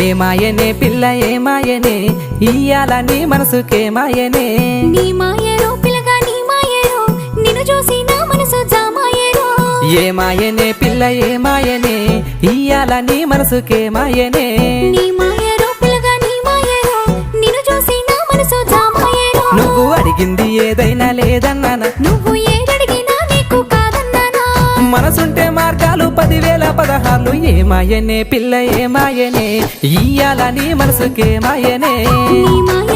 ఏమాయనే పిల్ల ఏమాయనే ఇయ్యాల నీ మనసుకేమాయనే నీ మాయరో పిల్లగా నీ మాయరో నిన్ను చూసి నా మనసు జామాయరో ఏమాయనే పిల్ల ఏమాయనే ఇయ్యాల నీ మనసుకేమాయనే నీ మాయరో పిల్లగా నీ మాయరో నిన్ను చూసి నా మనసు జామాయరో నువ్వు అడిగింది ఏదైనా లేదన్నానా నువ్వు ఏడడిగినా నీకు కాదన్నానా మనసుంటే మార్గాలు 10,000 16 ఏమాయనే పిల్ల ఏమాయనే ఇయ్యాల నీ మనసుకేమాయనే నీ మాయ